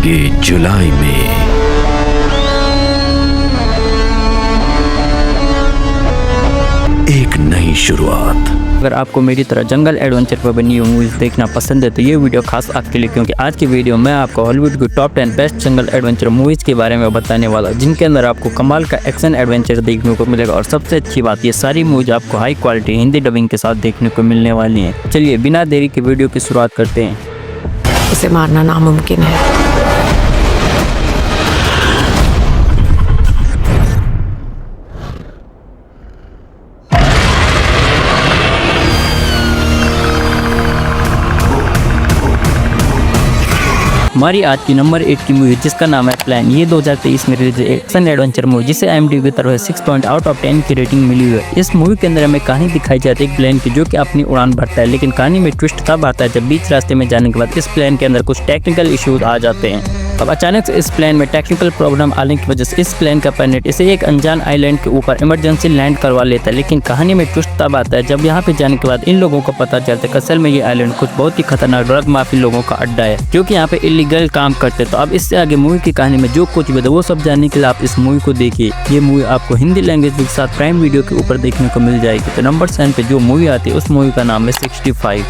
देखेंगे जुलाई में। एक नई शुरुआत। अगर आपको मेरी तरह जंगल एडवेंचर पर बनी हुई मूवीज देखना पसंद है तो ये वीडियो खास आपके लिए, क्योंकि आज की वीडियो में आपको हॉलीवुड की टॉप 10 बेस्ट जंगल एडवेंचर मूवीज के बारे में बताने वाला, जिनके अंदर आपको कमाल का एक्शन एडवेंचर देखने को मिलेगा। और सबसे अच्छी बात, ये सारी मूवीज आपको हाई क्वालिटी हिंदी डबिंग के साथ देखने को मिलने वाली है। चलिए बिना देरी के वीडियो की शुरुआत करते हैं। उसे मारना नामुमकिन है। हमारी आज की नंबर 8 की मूवी जिसका नाम है प्लान। ये 2023 में रिलीज एक्शन एडवेंचर मूवी जिसे IMDb की तरफ से 6 आउट ऑफ 10 की रेटिंग मिली हुई है। इस मूवी के अंदर हमें कहानी दिखाई जाती है एक प्लेन की जो कि अपनी उड़ान भरता है, लेकिन कहानी में ट्विस्ट तब आता है जब बीच रास्ते में जाने के बाद इस प्लेन के अंदर कुछ टेक्निकल इश्यूज आ जाते हैं। अब अचानक से इस प्लेन में टेक्निकल प्रॉब्लम आने की वजह से इस प्लेन का पायलट इसे एक अनजान आइलैंड के ऊपर इमरजेंसी लैंड करवा लेता है। लेकिन कहानी में ट्विस्ट तब आता है जब यहाँ पे जाने के बाद इन लोगों को पता चलता है कि असल में ये आइलैंड कुछ बहुत ही खतरनाक ड्रग माफी लोगों का अड्डा है जो कि यहाँ पे इलीगल काम करते हैं। तो अब इससे आगे मूवी की कहानी में जो कुछ भी है वो सब जानने के लिए आप इस मूवी को देखिए। ये मूवी आपको हिंदी लैंग्वेज के साथ प्राइम वीडियो के ऊपर देखने को मिल जाएगी। तो नंबर 7 पे जो मूवी आती है उस मूवी का नाम है 65।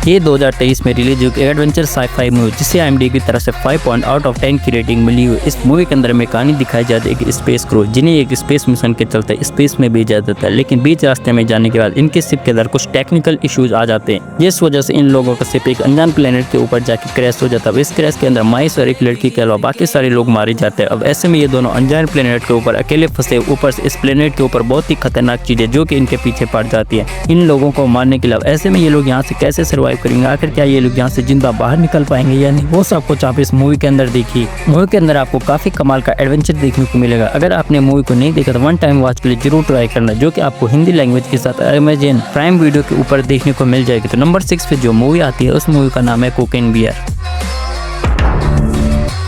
ये 2023 में रिलीज हुई एडवेंचर साई-फाई मूवी जिसे IMDb की तरफ से 5 आउट ऑफ 10 की रेटिंग मिली हुई। इस मूवी के अंदर में कहानी दिखाई जाती है कि स्पेस क्रू जिन्हें एक स्पेस मिशन के चलते स्पेस में भेजा जाता है, लेकिन बीच रास्ते में जाने के बाद इनके शिप के अंदर कुछ टेक्निकल इश्यूज आ जाते हैं, जिस वजह से इन लोगों का शिप एक अनजान प्लेनेट के ऊपर जाके क्रैश हो जाता है। इस क्रैश के अंदर माइस और एक लड़की के अलावा बाकी सारे लोग मारे जाते हैं। अब ऐसे में ये दोनों अनजान प्लेनेट के ऊपर अकेले फंसे, ऊपर से इस प्लेनेट के ऊपर बहुत ही खतरनाक चीजें जो कि इनके पीछे पड़ जाती है इन लोगों को मारने के लिए। ऐसे में ये लोग यहाँ से कैसे सर्वाइव करेंगे, आखिर क्या ये लोग यहाँ से जिंदा बाहर निकल पाएंगे या नहीं, वो सब कुछ आप इस मूवी के अंदर देखिए। मूवी के अंदर आपको काफी कमाल का एडवेंचर देखने को मिलेगा। अगर आपने मूवी को नहीं देखा तो वन टाइम वॉच के लिए जरूर ट्राई करना, जो कि आपको हिंदी लैंग्वेज के साथ अमेज़न प्राइम वीडियो के ऊपर देखने को मिल जाएगी। तो नंबर 6 पे जो मूवी आती है उस मूवी का नाम है कोकेन बियर।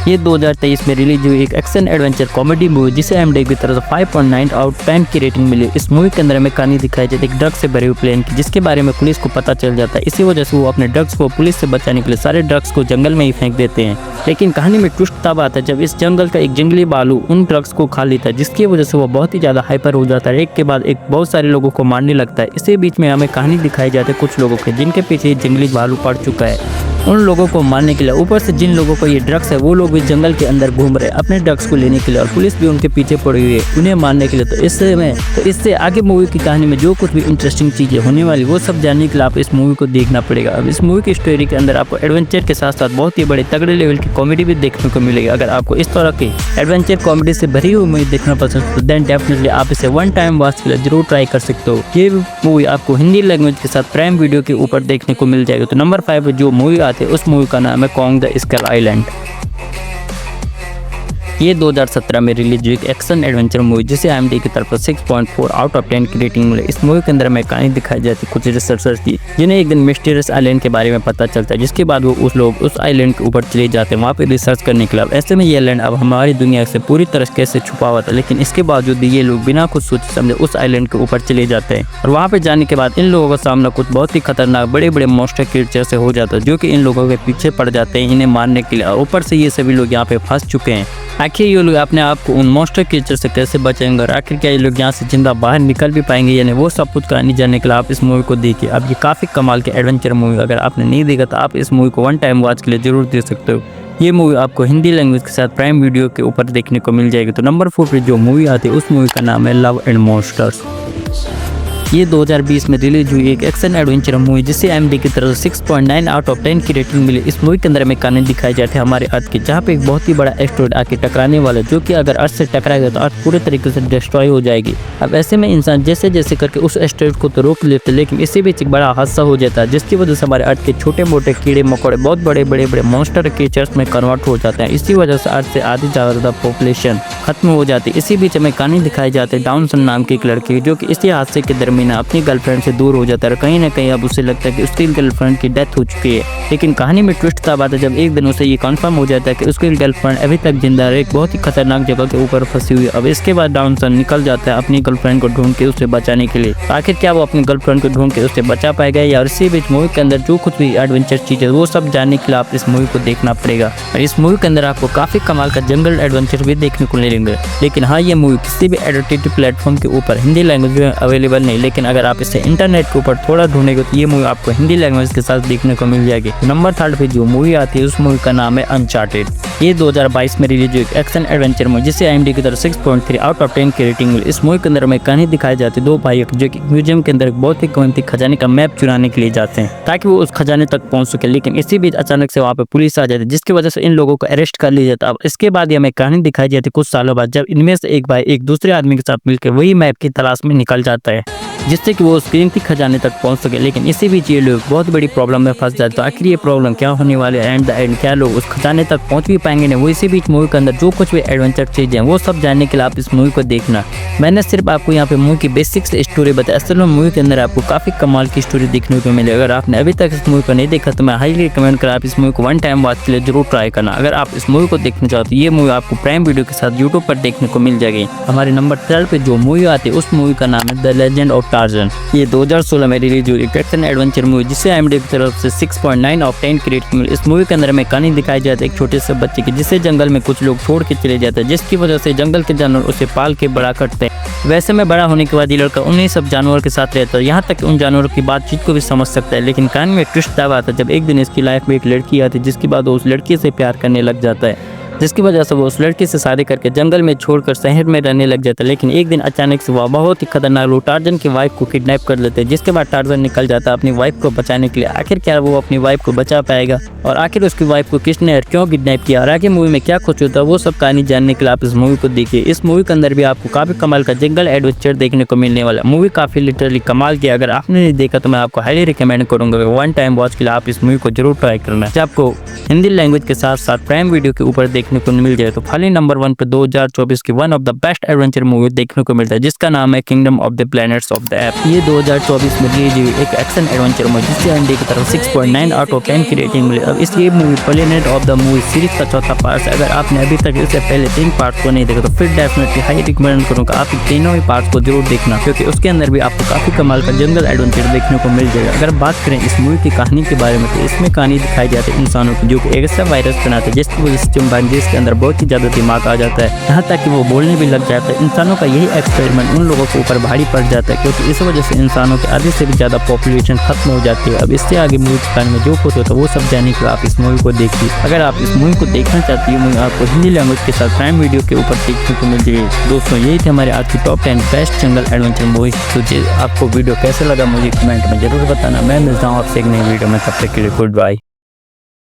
ये 2023 में रिलीज हुई एक एक्शन एडवेंचर कॉमेडी मूवी जिसे IMDb की तरफ से 5.9 आउट ऑफ 10 की रेटिंग मिली। इस मूवी के अंदर हमें कहानी दिखाई जाती है एक ड्रग्स से भरे हुए प्लेन की, जिसके बारे में पुलिस को पता चल जाता है। इसी वजह से वो अपने ड्रग्स को पुलिस से बचाने के लिए सारे ड्रग्स को जंगल में ही फेंक देते हैं। लेकिन कहानी में ट्विस्ट तब आता है जब इस जंगल का एक जंगली भालू उन ड्रग्स को खा लेता है, जिसकी वजह से वो बहुत ही ज्यादा हाइपर हो जाता है, एक के बाद एक बहुत सारे लोगों को मारने लगता है। इसी बीच में हमें कहानी दिखाई जाती है कुछ लोगों के जिनके पीछे जंगली भालू पड़ चुका है, उन लोगों को मारने के लिए। ऊपर से जिन लोगों को ये ड्रग्स है वो लोग भी जंगल के अंदर घूम रहे हैं अपने ड्रग्स को लेने के लिए, और पुलिस भी उनके पीछे पड़ी हुई है उन्हें मारने के लिए। तो इससे आगे मूवी की कहानी में जो कुछ भी इंटरेस्टिंग चीजें होने वाली वो सब जानने के लिए आप इस मूवी को देखना पड़ेगा। अब इस मूवी की स्टोरी के अंदर आपको एडवेंचर के साथ साथ बहुत ही बड़े तगड़े लेवल की कॉमेडी भी देखने को मिलेगी। अगर आपको इस तरह की एडवेंचर कॉमेडी से भरी हुई मूवी देखना पसंद है तो देन डेफिनेटली आप इसे वन टाइम वॉच के लिए जरूर ट्राई कर सकते हो। ये मूवी आपको हिंदी लैंग्वेज के साथ प्राइम वीडियो के ऊपर देखने को मिल जाएगी। तो नंबर 5 पे जो मूवी आती है उस मूवी का नाम है कॉन्ग द स्कल आइलैंड। ये 2017 में रिलीज हुई एक एक्शन एडवेंचर मूवी जिसे IMDb की तरफ से 6.4 आउट ऑफ 10 की रेटिंग मिली। इस मूवी के अंदर हमें कहानी दिखाई जाती है कुछ रिसर्चर्स की जिन्हें एक दिन मिस्टीरियस आइलैंड के बारे में पता चलता है, जिसके बाद वो उस आइलैंड के ऊपर चले जाते हैं वहाँ पे रिसर्च करने के लिए। ऐसे में ये आइलैंड अब हमारी दुनिया से पूरी तरह से छुपा हुआ था, लेकिन इसके बावजूद ये लोग बिना कुछ सोचे समझे उस आइलैंड के ऊपर चले जाते हैं। और वहाँ पे जाने के बाद इन लोगों का सामना कुछ बहुत ही खतरनाक बड़े बड़े मॉन्स्टर क्रिएचर से हो जाता है, जो कि इन लोगों के पीछे पड़ जाते हैं इन्हें मारने के लिए। और ऊपर से ये सभी लोग यहाँ पे फंस चुके हैं। आखिर ये लोग अपने आप को उन मॉन्स्टर क्रिएचर से कैसे बचाएंगे और आखिर क्या ये लोग यहाँ से जिंदा बाहर निकल भी पाएंगे या नहीं, वो सब कुछ कहानी जानने के लिए आप इस मूवी को देखिए। अब ये काफ़ी कमाल के एडवेंचर मूवी, अगर आपने नहीं देखा तो आप इस मूवी को वन टाइम वॉच के लिए जरूर देख सकते हो। ये मूवी आपको हिंदी लैंग्वेज के साथ प्राइम वीडियो के ऊपर देखने को मिल जाएगी। तो नंबर 4 पे जो मूवी आती है उस मूवी का नाम है लव एंड मॉन्स्टर्स। ये 2020 में रिलीज हुई एक एक्शन एडवेंचर मूवी जिसे IMDb की तरफ से 6.9 आउट ऑफ 10 की रेटिंग मिली। इस मूवी के अंदर हमें कहानी दिखाई जाती है हमारे अर्थ की, जहाँ पे एक बहुत ही बड़ा एस्टेरॉयड आके टकराने वाला है, जो कि अगर अर्थ से टकराएगा तो अर्थ पूरे तरीके से डिस्ट्रॉय हो जाएगी। अब ऐसे में इंसान जैसे जैसे करके उस एस्टेरॉयड को तो रोक लेते, लेकिन इसी बीच एक बड़ा हादसा हो जाता है, जिसकी वजह से हमारे अर्थ के छोटे मोटे कीड़े मकोड़े बहुत बड़े बड़े मॉन्स्टर क्रिएचर्स में कन्वर्ट हो जाते हैं। इसी वजह से अर्थ से आधी ज़्यादा पॉपुलेशन खत्म हो जाती है। इसी बीच हमें कहानी दिखाई जाती है डाउनसन नाम की एक लड़की, जो कि इसी हादसे के दरमियान मीना अपनी गर्लफ्रेंड से दूर हो जाता है और कहीं ना कहीं अब उसे लगता है कि उसकी गर्लफ्रेंड की डेथ हो चुकी है। लेकिन कहानी में ट्विस्ट तब आता है जब एक दिन उसे ये कंफर्म हो जाता है कि उसकी गर्लफ्रेंड अभी तक जिंदा है, एक बहुत ही खतरनाक जगह के ऊपर फंसी हुई है। अब इसके बाद डाउनसन निकल जाता है अपनी गर्लफ्रेंड को ढूंढ के उसे बचाने के लिए। आखिर क्या वो अपनी गर्लफ्रेंड को ढूंढ के उसे बचा पाएगा, या इसी बीच मूवी के अंदर जो कुछ भी एडवेंचर चीज है वो सब जानने के लिए आप इस मूवी को देखना पड़ेगा। और इस मूवी के अंदर आपको काफी कमाल का जंगल एडवेंचर भी देखने को मिलेंगे। लेकिन हाँ, ये मूवी किसी भी एडिटेड प्लेटफॉर्म के ऊपर हिंदी लैंग्वेज में अवेलेबल नहीं, लेकिन अगर आप इसे इंटरनेट के ऊपर थोड़ा ढूंढेंगे तो ये मूवी आपको हिंदी लैंग्वेज के साथ देखने को मिल जाएगी। नंबर 3 पे जो मूवी आती है उस मूवी का नाम है अनचार्टेड। ये 2022 में रिलीज हुई एक एक्शन एडवेंचर मूवी जिसे IMDb की तरफ 6.3 आउट ऑफ 10 की रेटिंग मिली। इस मूवी के अंदर हमें कहानी दिखाई जाती है दो भाई जो कि म्यूजियम के अंदर एक बहुत ही कीमती खजाने का मैप चुराने के लिए जाते हैं ताकि वो उस खजाने तक पहुंच सके। लेकिन इसी बीच अचानक से वहाँ पे पुलिस आ जाती है जिसकी वजह से इन लोगों को अरेस्ट कर लिया जाता है। अब इसके बाद हमें कहानी दिखाई जाती है कुछ सालों बाद जब इनमें से एक भाई एक दूसरे आदमी के साथ मिलकर वही मैप की तलाश में निकल जाता है जिससे कि वो उस कीमती खजाने तक पहुंच सके। लेकिन इसी बीच ये लोग बहुत बड़ी प्रॉब्लम में फंस जाते हैं। तो आखिर ये प्रॉब्लम क्या होने वाले है, एंड द एंड क्या लोग उस खजाने तक पहुंच भी पाएंगे नहीं, वो इसी बीच मूवी के अंदर जो कुछ भी एडवेंचर चीजें हैं वो सब जानने के लिए आप इस मूवी को देखना। मैंने सिर्फ आपको यहाँ पे मूवी की बेसिक्स स्टोरी बताया, असल में मूवी के अंदर आपको काफी कमाल की स्टोरी देखने को मिलेगी। अगर आपने अभी तक इस मूवी को नहीं देखा तो मैं हाईली रिकमेंड कर आप इस मूवी को वन टाइम वॉच के लिए जरूर ट्राई करना। अगर आप इस मूवी को देखना चाहते हो ये मूवी आपको प्राइम वीडियो के साथ यूट्यूब पर देखने को मिल जाएगी। हमारे नंबर 3 पे जो मूवी आती है उस मूवी का नाम है द लेजेंड ऑफ टार्जन। ये 2016 में रिलीज हुई एक एक्शन एडवेंचर मूवी जिसे IMDb की तरफ से 6.9 ऑफ 10 की रेटिंग मिली। इस मूवी के अंदर हमें कहानी दिखाई जाती है एक छोटे से बच्चे की जिसे जंगल में कुछ लोग छोड़ के चले जाते हैं जिसकी वजह से जंगल के जानवर उसे पाल के बड़ा करते हैं। वैसे में बड़ा होने के बाद ये लड़का उन्हीं सब जानवरों के साथ रहता है, यहाँ तक उन जानवरों की बातचीत को भी समझ सकता है। लेकिन कहानी में ट्विस्ट तब आता है जब एक दिन इसकी लाइफ में एक लड़की आती है जिसके बाद वो उस लड़की से प्यार करने लग जाता है जिसकी वजह से वो उस लड़की से शादी करके जंगल में छोड़कर शहर में रहने लग जाता है। लेकिन एक दिन अचानक से वह बहुत ही खतरनाक लोग टार्जन की वाइफ को किडनैप कर लेते हैं जिसके बाद टार्जन निकल जाता है अपनी वाइफ को बचाने के लिए। आखिर क्या वो अपनी वाइफ को बचा पाएगा और आखिर उसकी वाइफ को किसने और क्यों किडनैप किया और आगे मूवी में क्या कुछ होता है वो सब कहानी जानने के लिए आप इस मूवी को देखिए। इस मूवी के अंदर भी आपको काफी कमाल का जंगल एडवेंचर देखने को मिलने वाला। मूवी काफी लिटरली कमाल की, अगर आपने नहीं देखा तो मैं आपको हाईली रिकमेंड करूंगा वन टाइम वॉच के लिए आप इस मूवी को जरूर ट्राई करना जब आपको हिंदी लैंग्वेज के साथ साथ प्राइम वीडियो के ऊपर देखने को मिल जाए। तो खाली नंबर 1 पे 2024 की one of the best adventure movie देखने को मिलता है जिसका नाम है kingdom of the planets of the app. ये 2024 में रिलीज हुई एक एक्शन एडवेंचर मूवी जिससे IMDb की तरफ 6.9 आउट ऑफ 10 की रेटिंग मिली। अब इस ये movie planet of the movie series का चौथा पार्ट है। अगर आपने अभी तक इससे पहले 3 पार्ट को नहीं देखा तो फिर डेफिनेटली हाई रिकमेंड करूंगा आप तीनों ही पार्ट को जरूर देखना क्योंकि उसके अंदर भी आपको काफी कमाल का जंगल एडवेंचर देखने को मिल जाएगा। अगर बात करें इस मूवी की कहानी के बारे में तो इसमें कहानी दिखाई जाती है इंसानों की जो कि एक ऐसा वायरस बनाते हैं जिसकी वजह से चिंपांजीज के अंदर बहुत ही ज्यादा दिमाग आ जाता है, यहाँ तक कि वो बोलने भी लग जाता है। इंसानों का यही एक्सपेरिमेंट उन लोगों के ऊपर भारी पड़ जाता है क्योंकि इस वजह से इंसानों के आधे से भी ज्यादा पॉपुलेशन खत्म हो जाती है। अब इससे आगे मूवी के बारे में जो कुछ होता है वो सब जानने के लिए आप इस मूवी को देखिए। अगर आप इस मूवी को देखना चाहती है मूवी आपको हिंदी लैंग्वेज के साथ प्राइम वीडियो के ऊपर देखने को मिल जाएगी। दोस्तों यही थे हमारे आज की टॉप 10 बेस्ट जंगल एडवेंचर मूवी। तो आपको वीडियो कैसे लगा मुझे कमेंट में जरूर बताना। मैं मिलता हूँ आपसे एक नई वीडियो में, तब तक के लिए गुड बाय।